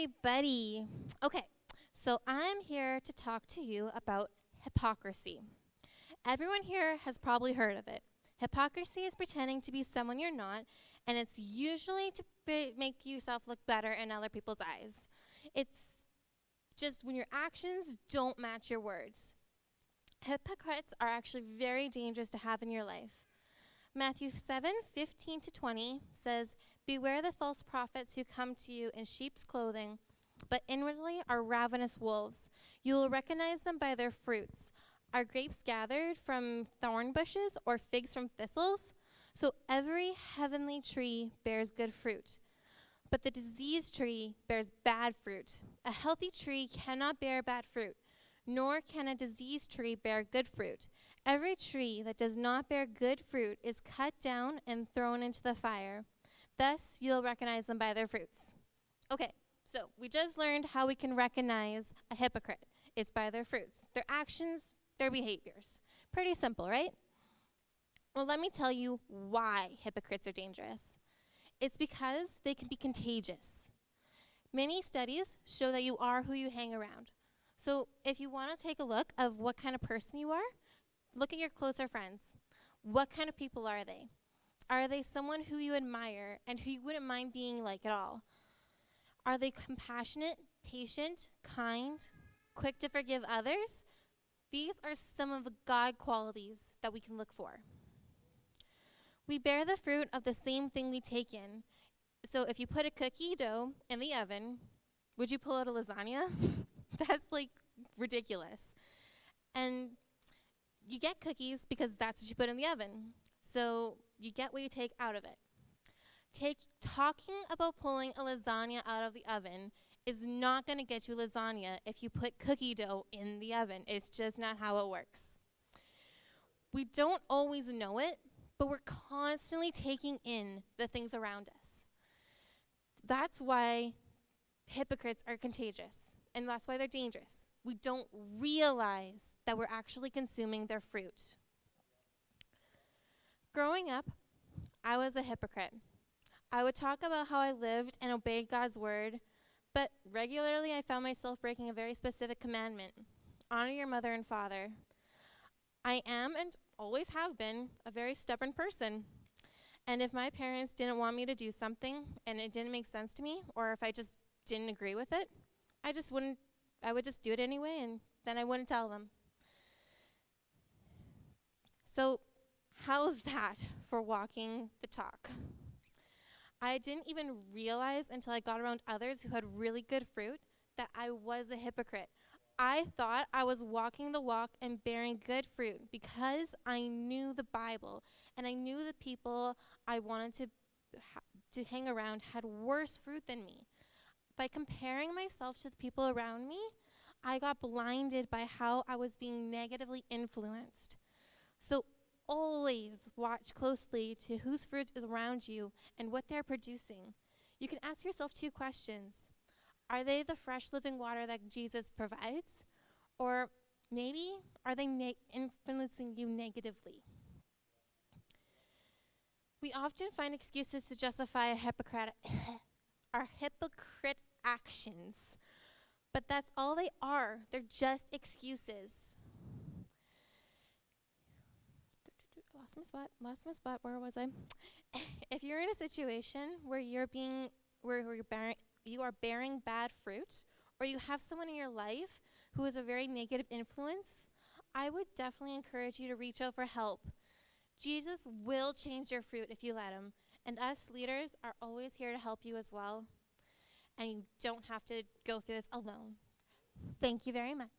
everybody. Okay, so I'm here to talk to you about hypocrisy. Everyone here has probably heard of it. Hypocrisy is pretending to be someone you're not, and it's usually to make yourself look better in other people's eyes. It's just when your actions don't match your words. Hypocrites are actually very dangerous to have in your life. Matthew 7:15-20 says, "Beware the false prophets who come to you in sheep's clothing, but inwardly are ravenous wolves. You will recognize them by their fruits. Are grapes gathered from thorn bushes or figs from thistles? So every heavenly tree bears good fruit, but the diseased tree bears bad fruit. A healthy tree cannot bear bad fruit, nor can a diseased tree bear good fruit. Every tree that does not bear good fruit is cut down and thrown into the fire. Thus you'll recognize them by their fruits." Okay, so we just learned how we can recognize a hypocrite. It's by their fruits, their actions, their behaviors. Pretty simple, right? Well, let me tell you why hypocrites are dangerous. It's because they can be contagious. Many studies show that you are who you hang around. So if you want to take a look of what kind of person you are, look at your closer friends. What kind of people are they? Are they someone who you admire and who you wouldn't mind being like at all? Are they compassionate, patient, kind, quick to forgive others? These are some of the God qualities that we can look for. We bear the fruit of the same thing we take in. So if you put a cookie dough in the oven, would you pull out a lasagna? That's like ridiculous. And you get cookies because that's what you put in the oven. So you get what you take out of it. Talking about pulling a lasagna out of the oven is not going to get you lasagna if you put cookie dough in the oven. It's just not how it works. We don't always know it, but we're constantly taking in the things around us. That's why hypocrites are contagious, and that's why they're dangerous. We don't realize that we're actually consuming their fruit. Growing up, I was a hypocrite. I would talk about how I lived and obeyed God's word, but regularly I found myself breaking a very specific commandment: honor your mother and father. I am, and always have been, a very stubborn person. And if my parents didn't want me to do something and it didn't make sense to me, or if I just didn't agree with it, I would just do it anyway, and then I wouldn't tell them. So how's that for walking the talk? I didn't even realize until I got around others who had really good fruit that I was a hypocrite. I thought I was walking the walk and bearing good fruit because I knew the Bible and I knew the people I wanted to hang around had worse fruit than me. By comparing myself to the people around me, I got blinded by how I was being negatively influenced. So always watch closely to whose fruit is around you and what they're producing. You can ask yourself 2 questions. Are they the fresh living water that Jesus provides? Or maybe are they influencing you negatively? We often find excuses to justify our hypocrite actions. But that's all they are. They're just excuses. Lost my spot. Where was I? If you're in a situation where you are bearing bad fruit, or you have someone in your life who is a very negative influence, I would definitely encourage you to reach out for help. Jesus will change your fruit if you let him, and us leaders are always here to help you as well. And you don't have to go through this alone. Thank you very much.